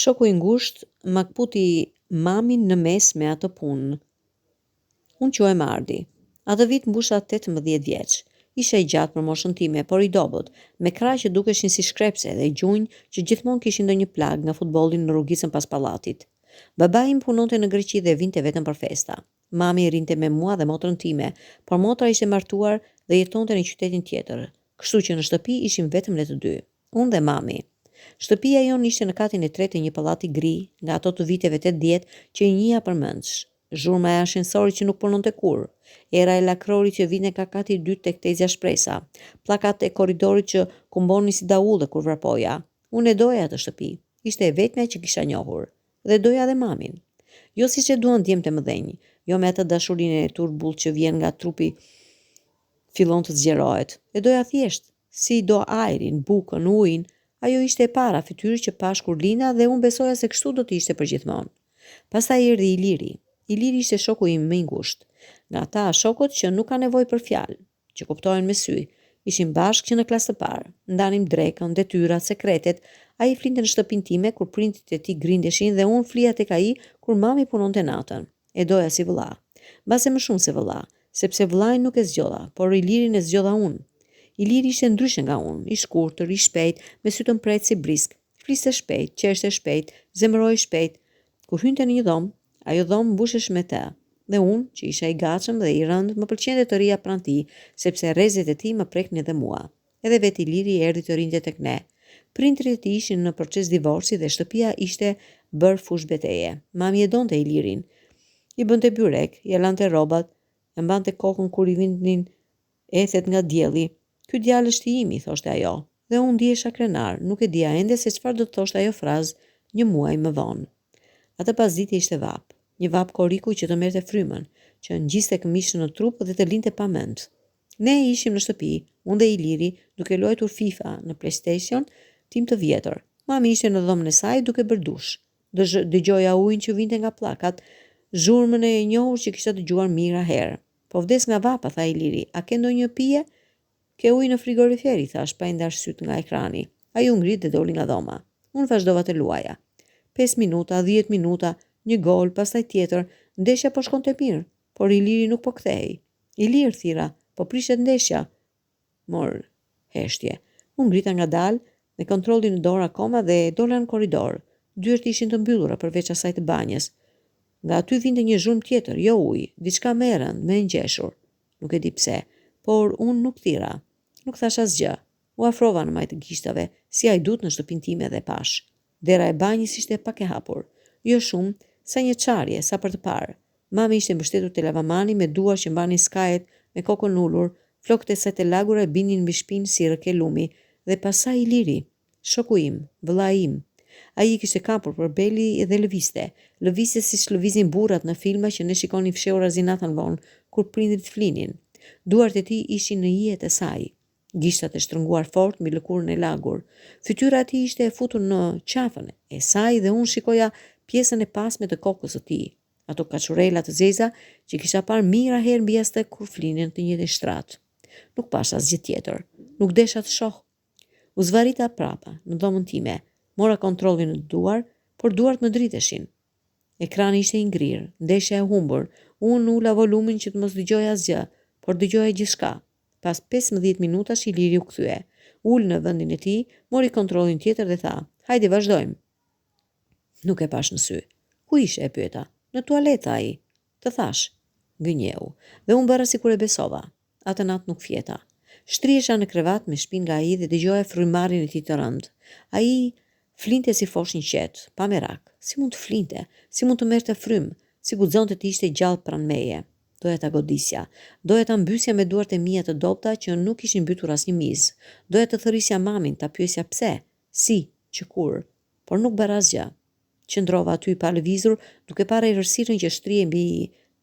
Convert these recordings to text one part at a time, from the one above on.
Shoku i ngushtë ma kputi mamin në mes me atë punë. Unë quhem Ardi. Atë vit mbusha 18 vjeç. Isha i gjatë për moshën time, por i dobët, me krah që dukeshin si shkrepse dhe gjunjë që gjithmonë kishin ndonjë plag nga futbolli në rrugicën pas pallatit. Babai im punonte në Greqi dhe vinte vetëm për festa. Mami rinte me mua dhe motrën time, por motra ishte martuar dhe jetonte në qytetin tjetër. Kështu që në shtëpi ishim vetëm ne të dy, unë dhe mami. Shtëpia jon ishte në katin e tretë të një pallati gri, nga ato të viteve 80 që i njihja përmendsh. Zhurma e ashensorit që nuk punonte kurrë, era e lakrorit që vinte nga kati i dytë tek tezja shpresa, pllakat e korridorit që kumbonin si daulle kur vrapoja. Unë e doja atë shtëpi. Ishte e vetmja që kisha njohur. Dhe doja dhe mamin. Jo siç e duan djemtë e mëdhenj, jo me atë dashurinë e turbull që vjen nga trupi fillon të zgjerohet. E doja thjesht, si do ajrin, bukën, ujin. Ajo ishte e para fytyrë që pash kur linda dhe unë besoja se kështu do të ishte përgjithmonë. Pastaj erdhi Iliri. Iliri ishte shoku im më i ngushtë. Nga ata shokut që nuk ka nevojë për fjalë, që kuptohen me sy. Ishim bashkë që në klasë të parë. Ndanim drekën, detyrat, sekretet. Ai flinte në shtëpinë time kur prindit e tij grindeshin dhe unë flija tek ai kur mami punonte natën. E doja si vëlla. Mbase më shumë se vëlla, sepse vëllain nuk e zgjodha, por Ilirin e zgjodha unë. Iliri ishte ndryshe nga unë, i shkurtër, i shpejt, me sy të mprejtë si brisk. Fliste shpejt, qeshte shpejt, zemëroi shpejt. Kur hynte në një dhomë, ajo dhomë mbushesh me të. Dhe unë, që isha i gatshëm dhe i rënd, më pëlqente të rija pranë tij, sepse rrezet e tij më preknin edhe mua. Edhe vetë Iliri erdhi të rinte tek ne. Prindrit e tij ishin në proces divorci dhe shtëpia ishte bër fush beteje. Mami e donte Ilirin. I bënte byrek, i lante rrobat, e mbante kokën kur i vinin ethet nga dielli. Ky djalë është i imi, thoshte ajo, dhe unë ndihesha krenar, nuk e dija ende se çfarë do të thoshte ajo frazë një muaj më vonë. Atë pasdite ishte vap, një vap koriku që të merrte frymën, që ngjiste këmishën në trup dhe të linte pa mend. Ne ishim në shtëpi, unë dhe Iliri, duke luajtur FIFA në PlayStation, tim të vjetër. Mami ishte në dhomën e saj duke bërë dush. Dëgjoja ujin që vinte nga pllakat, zhurmën e njohur që kisha dëgjuar mijëra herë. Po vdes nga vapa, tha Iliri, a ke ndonjë pije? Ke ujë në frigorifer, i thash pa i ndarë sytë nga ekrani. Ai u ngrit dhe doli nga dhoma. Unë vazhdova të luaja. 5 minuta, 10 minuta, një gol, pastaj tjetër, ndeshja po shkonte mirë, por Iliri nuk po kthehej. Ilir thira, po prishet ndeshja. Mor heshtje. Unë ngrita ngadalë, me kontrollin në dorë akoma dhe dola në korridor. Dyert ishin të mbyllura përveç asaj të banjës. Nga aty vinte një zhurmë tjetër, jo ujë, diçka më e rëndë, më e ngjeshur. Nuk e di pse, por unë nuk thira. Nuk thash asgjë. U afrova në majtë gishtave, si ajdut në shtëpinë time dhe pash. Dera e banjës ishte pak e hapur. Jo shumë, sa një çarje, sa për të parë. Mami ishte mbështetur te lavamani me duar që mbanin skajet me kokën ulur, flokët e saj të lagura binin mbi shpinë si rreke lumi, dhe pasaj Iliri, shoku im, vëllai im. Ai I kishte kapur për beli dhe lëvizte siç lëvizin burrat në filma që ne shikonin fshehur azinatën vonë kur prindrit flinin. Duart e tij ishin në hijet e saj. Gishtat e shtrënguar fort mbi lëkurën e lagur. Fytyra e tij ishte e futur në qafën e saj dhe unë shikoja pjesën e pasme të kokës së tij. Ato kaçurela të zeza që kisha parë mijëra herë mbi astë kur flinin të njëjtin shtrat. Nuk pash asgjë tjetër. Nuk desha të shoh. U zvarrita prapa në dhomën time. Mora kontrollin në duar, por duart më driteshin. Ekrani ishte I ngrirë, ndeshja e humbur. Unë ula volumin që të mos dëgjoj asgjë, por dëgjoja gjithçka. Pas 15 minutash Iliri u kthye. Ul në vendin e tij, mori kontrollin tjetër dhe tha: "Hajde vazhdojmë." Nuk e pash në sy. Ku ishe, e pyeta. Në tualet, ai. Të thash. Gënjeu. Dhe unë bëra sikur e besova. Atë natë nuk fjeta. Shtrihesha në krevat me shpinë nga ai dhe dëgjoja frymëmarrjen e tij të rënd. Ai flinte si foshnjë qetë, pa merak. Si mund të flinte? Si mund të merrte frymë? Si guxonte të ishte gjallë pranë meje? Doja ta godisja. Doja ta mbysja me duart e mia të dobta që nuk ishin mbytur asnjë mizë. Doja të thërrisja mamin, ta pyesja pse, si, që kur, por nuk bëra asgjë. Qëndrova aty pa lëvizur, duke parë errësirën që shtrihej mbi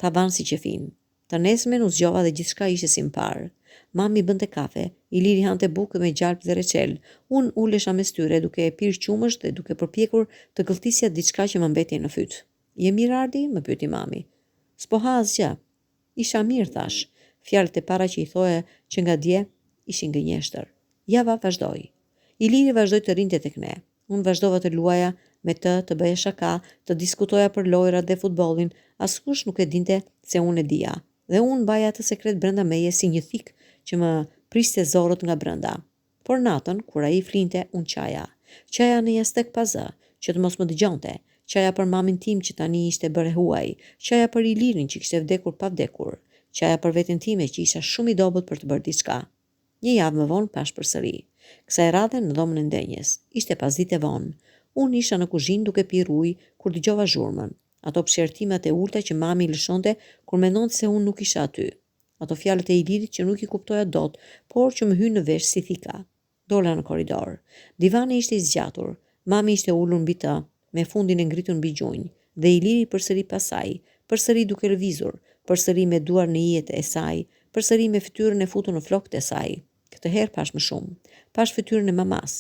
tavan si qefin. Të nesërmen u zgjova dhe gjithçka ishte si më parë. Mami bënte kafe, Iliri hante bukë me gjalp dhe reçel. Unë ulesha mes tyre duke e pirë qumësht dhe duke përpjekur të gëlltisja diçka që më mbeti në fyt. Je mirë, Ardi? Më pyeti mami. S'po ha asgjë. Isha mirë, thash. Fjalët e para që I thoja që nga dje ishin gënjeshtër. Java vazhdoi. Iliri vazhdoi të rinte tek ne. Unë vazhdova të luaja me të bëja shaka, të diskutoja për lojrat dhe futbollin, askush nuk e dinte se unë e dija. Dhe unë mbaja atë sekret brenda meje si një thik që më priste zorët nga brenda. Por natën, kur ai flinte, unë qaja. Qaja në jastek pa zë, që të mos më dëgjonte. Qaja për mamin tim që tani ishte bërë huaj. Qaja për Ilirin që kishte vdekur pa vdekur. Qaja për veten time që isha shumë i dobët për të bërë diçka. Një javë më vonë pash përsëri. Kësaj radhe në dhomën e ndenjes. Ishte pasdite vonë. Unë isha në kuzhinë duke pirë ujë kur dëgjova zhurmën. Ato pëshertimet e ulta që mami lëshonte kur mendonte se unë nuk isha aty. Ato fjalët e Ilirit që nuk i kuptoja dot, por që më hyn në vesh si thika. Dola në korridor. Divani ishte i zgjatur. Mami ishte ulur mbi të, me fundin e ngritur mbi gjunjë, dhe Iliri përsëri pas saj, përsëri duke lëvizur, përsëri me duar në hijet e saj, përsëri me fytyrën e futur në flokët e saj. Këtë herë pash më shumë. Pash fytyrën e mamas.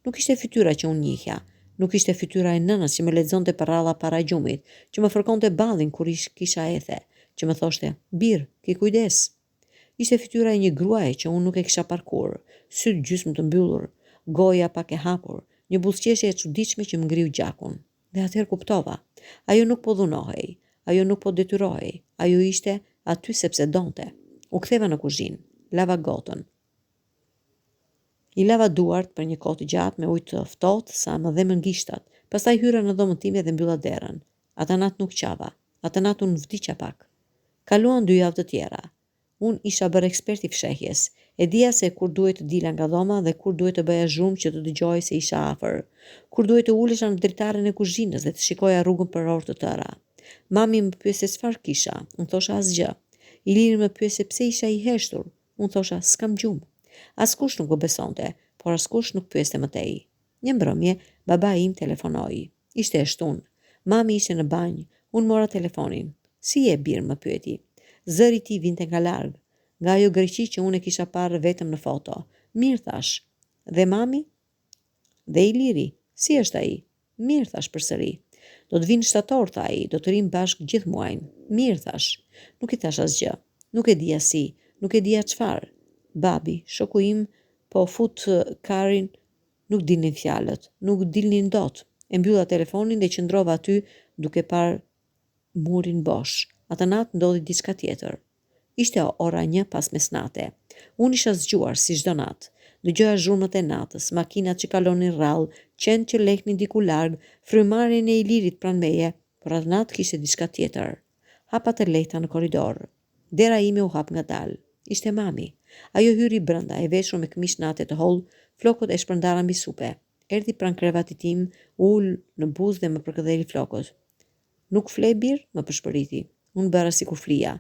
Nuk ishte fytyra që unë njihja. Nuk ishte fytyra e nënës që më lexonte paralla para gjumit, që më fërkonte ballin kur kisha ethe, që më thoshte: "Bir, ki kujdes." Ishte fytyra e një gruaje që unë nuk e kisha parkur, syt gjysmë të mbyllur, goja pak e hapur, një buzëqeshje e çuditshme që më ngriu gjakun. Dhe atëherë kuptova. Ajo nuk po dhunohej, ajo nuk po detyrohej, ajo ishte aty sepse donte. U ktheva në kuzhinë, lava gotën. I lava duart për një kohë të gjatë me ujë të ftohtë sa më dhe më ngishtat. Pastaj hyra në dhomën time dhe mbylla derën. Atë natë nuk qava. Atë natë unë vdiqa pak. Kaluan 2 javë të tjera. Unë isha bërë ekspert i fshehjes. E dija se kur duhet të dila nga dhoma dhe kur duhet të bëja zhurmë që të dëgjoj se isha afër. Kur duhet të ulesha në dritaren e kuzhinës dhe të shikoja rrugën për orë të tëra. Mami më pyese çfarë kisha. Unë thosha asgjë. Iliri më pyese pse isha i heshtur. Unë thosha s'kam gjumë. Askush nuk më besonte, por askush nuk pyeste më tej. Një mbrëmje, baba im telefonoi. Ishte e shtun. Mami ishte në banjë. Unë mora telefonin. Si je birë, më pyeti. Zëri ti vinte nga larg, nga ajo Greqi që unë e kisha parë vetëm në foto. Mirë, thash. Dhe mami? Dhe Iliri, si është ai? Mirë, thash përsëri. Do të vinë shtator, tha ai, do të rim bashkë gjithë muajin. Mirë, thash. Nuk i thash asgjë. Nuk e dija si, nuk e dija çfarë. Babi, shoku im, po fut karin, nuk dilnin fjalët, nuk dilnin dot. E mbylla telefonin dhe qëndrova aty duke parë murin bosh. Atë natë ndodhi diçka tjetër. Ishte ora 1 pas mesnate. Unë isha zgjuar si çdo natë. Dëgjoja zhurmët e natës, makinat që kalonin rrallë, qenë që lehnin diku larg, frymarrjen e Ilirit pranë meje, por atë natë kishte diçka tjetër. Hapa të lehta në korridor. Dera ime u hap ngadalë. Ishte mami. Ajo hyri brenda, e veshur me këmish nate të hollë, flokët e shpërndara mbi supe. Erdhi pranë krevatit tim, ul në buzë dhe më përkëdheli flokët. Nuk fle bir, më përshpëriti. Unë bëra sikur flija.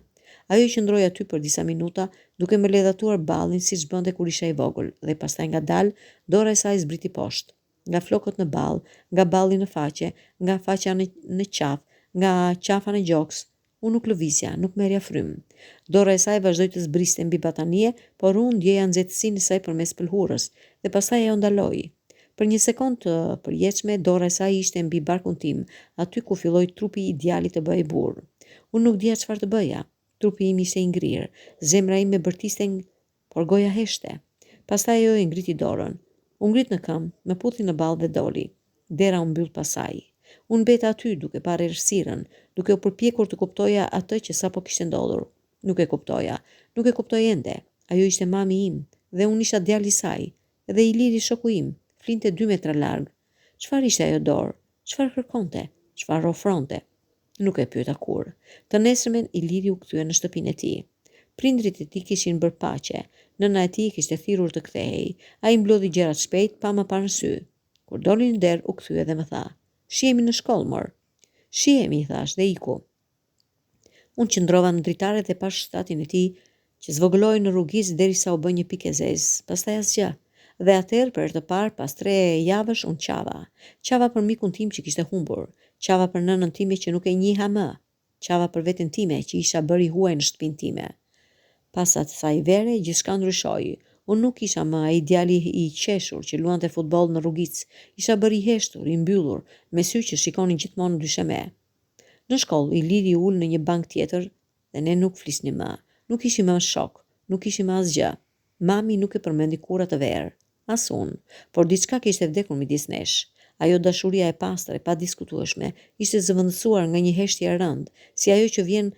Ajo qëndroi aty për disa minuta, duke më ledhatuar ballin siç bënte kur isha i vogël, dhe pastaj ngadalë dora e saj zbriti poshtë. Nga flokët në ball, nga balli në faqe, nga faqja në qafë, nga qafa në gjoks. Unë nuk lëvizja, nuk merja frym. Dora e saj vazhdoi të zbriste mbi batanie, por unë ndjeja nxehtësinë e saj përmes pëlhurës, dhe pastaj ajo ndaloi. Për një sekond të përjetshme, dora e saj ishte mbi barkun tim, aty ku filloi trupi i djalit të bëhej burr. Unë nuk dija çfarë të bëja. Trupi im ishte i ngrirë, zemra ime bërtiste, por goja heshte. Pastaj ajo e ngriti dorën. U ngrit në këmbë, më puthi në ballë dhe doli. Dera u mbyll pas saj. Unë beta aty duke parë errësirën, duke u përpjekur të kuptoja atë që sapo kishte ndodhur. Nuk e kuptoja, nuk e kuptoj ende. Ajo ishte mami im, dhe unë isha djali i saj, dhe Iliri shoku im, flinte 2 metra larg. Çfarë ishte ajo dorë? Çfarë kërkonte? Çfarë ofronte? Nuk e pyeta kur. Të nesërmen Iliri u kthye në shtëpinë e tij. Prindrit e tij kishin bërë paqe. Nëna e tij kishte thirrur të kthehej. Ai mblodhi gjërat shpejt pa më parë në sy. Kur doli në derë u kthye dhe më tha: "Shihemi në shkollë, mor." "Shihemi," i thash dhe iku. Unë qëndrova në dritare dhe pash shtatin e tij që zvogëloi në rrugis derisa u bë një pikë e zezë, pastaj asgjë. Dhe atëherë për herë të parë pas 3 javësh unë qava. Qava për mikun tim që kishte humbur, qava për nënën time që nuk e njiha më, qava për veten time që isha bërë i huaj në shtëpinë time. Pas asaj vere gjithçka ndryshoi. Unë nuk isha më ai djali i qeshur që luante futboll në rrugic. Isha bërë i heshtur, i mbyllur, me sy që shikonin gjithmonë ndryshe me. Në shkollë Iliri ul në një bank tjetër dhe ne nuk flisnim më. Nuk ishim më shok, nuk ishim më asgjë. Mami nuk e përmendi kur atë verë. as unë, por diçka kishte vdekur midis nesh. Ajo dashuria e pastër e padiskutueshme ishte zëvendësuar nga një heshtje e rëndë, si ajo që vjen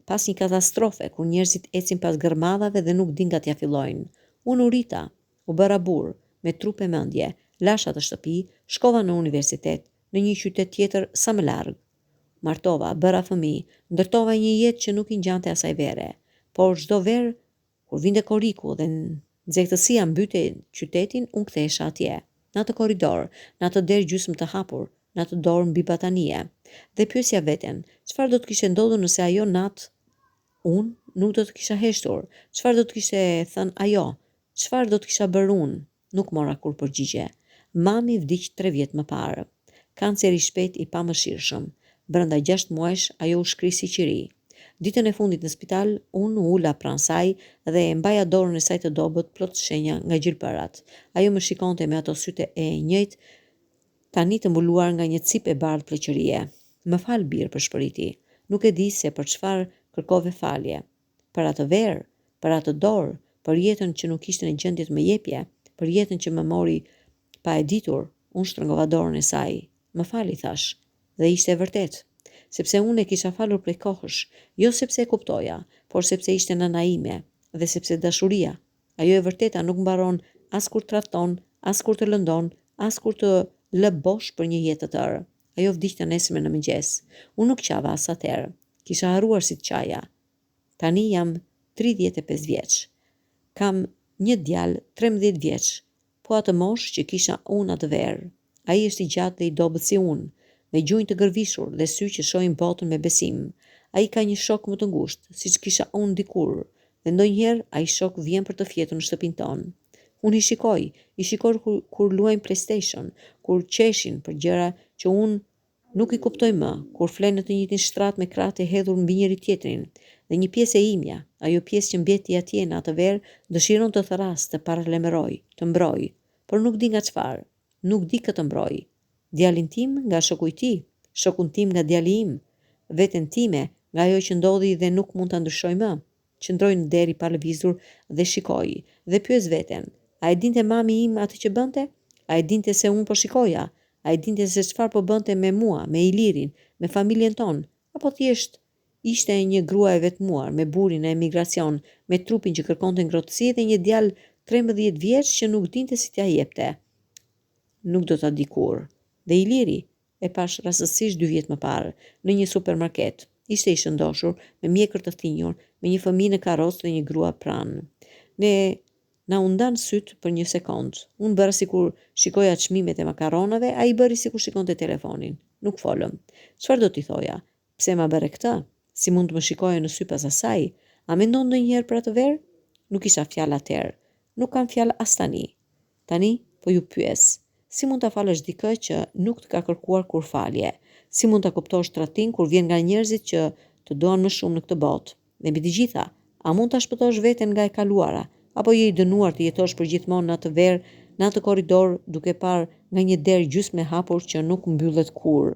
pas një katastrofe kur njerëzit ecin pas gërmadhave dhe nuk din nga t'ja fillojnë. Unë u rita, u bëra burr, me trup e mendje, lasha të shtëpi, shkova në universitet, në një qytet tjetër sa më larg. Martova, bëra fëmijë, ndërtova një jetë që nuk i ngjante asaj vere. Por çdo verë, kur vinte koriku dhe nxehtësia mbyti qytetin, unë kthehesha atje, në atë korridor, në atë derë gjysmë të hapur, në atë dorë mbi batanie. Dhe pyesja veten, çfarë do të kishte ndodhur nëse ajo natë unë nuk do të kisha heshtur? Çfarë do të kishte thënë ajo? Çfarë do të kisha bërë unë? Nuk mora kur përgjigje. Mami vdiq 3 vjet më parë. Kanceri shpejt i pamëshirshëm. Brenda 6 muajsh ajo u shkri si qiri. Ditën e fundit në spital, unë u ula pranë saj dhe e mbaja dorën e saj të dobët plot shenja nga gjilpërat. Ajo më shikonte me ato sytë e njëjtë, tani të mbuluar nga një cip e bardhë pleqërie. Më fal birë, përshpëriti. Nuk e di se për çfarë kërkove falje. Për atë verë, për atë dorë, për jetën që nuk ishte në gjendje të më jepje, për jetën që më mori pa e ditur. Unë shtrëngova dorën e saj. Më fal, i thash. Dhe ishte e vërtet. Sepse unë e kisha falur prej kohësh, jo sepse e kuptoja, por sepse ishte nëna ime, dhe sepse dashuria, ajo e vërteta nuk mbaron as kur tradhton, as kur të lëndon, as kur të lë bosh për një jetë të tërë. Ajo vdiq të nesërmen në mëngjes. Unë nuk qava as atëherë. Kisha harruar si të qaja. Tani jam 35 vjeç. Kam një djalë 13 vjeç, po atë moshë që kisha unë atë verë. Ai është i gjatë dhe i dobët si unë, me gjunjë të gërvishur dhe sy që shohin botën me besim. Ai ka një shok më të ngushtë, siç kisha unë dikur, dhe ndonjëherë ai shok vjen për të fjetur në shtëpinë tonë. Unë i shikoj kur luajnë PlayStation, kur qeshin për gjëra që unë nuk i kuptoj më, kur flenë në të njëjtin shtrat me krahët e hedhur mbi njëri tjetrin. Dhe një pjesë e imja, ajo pjesë që mbeti atje në atë verë, dëshiron të thërras, të paralajmëroj, të mbroj, por nuk di nga çfarë. Nuk di këtë mbroj. Djalin tim nga shoku i tij, shokun tim nga djali im, veten time nga ajo që ndodhi dhe nuk mund ta ndryshoj më. Qëndroj në deri pa lëvizur dhe shikoj, dhe pyes veten, a e dinte mami im atë që bënte? A e dinte se unë po shikoja? A e dinte se çfarë po bënte me mua, me Ilirin, me familjen tonë? Apo thjesht ishte një grua e vetmuar, me burin e emigracion, me trupin që kërkonte ngrohtësi dhe një djalë 13 vjeç që nuk dinte si t'ja jepte? Nuk do ta di kur. Dhe Iliri e pash rastësisht 2 vjet më parë, në një supermarket. Ishte i shëndoshur, me mjekër të thinjur, me një fëmijë në karrocë dhe një grua pranë. Na u ndan syt për një sekond. Unë bëra sikur shikoja çmimet e makaronave, ai bëri sikur shikonte telefonin. Nuk folëm. Çfarë do t'i thoja? Pse ma bëre këtë? Si mund të më shikoje në sy pas asaj? A mendon ndonjëherë për atë verë? Nuk isha fjalë atëherë. Nuk kam fjalë as tani. Tani po ju pyes. Si mund ta falësh dikë që nuk të ka kërkuar kur falje? Si mund ta kuptosh tradhtin kur vjen nga njerëzit që të duan më shumë në këtë botë? Dhe mbi të gjitha, a mund ta shpëtosh veten nga e kaluara, apo je i dënuar të jetosh përgjithmonë në atë verë, në atë korridor, duke parë nga një derë gjysmë e hapur që nuk mbyllet kurrë?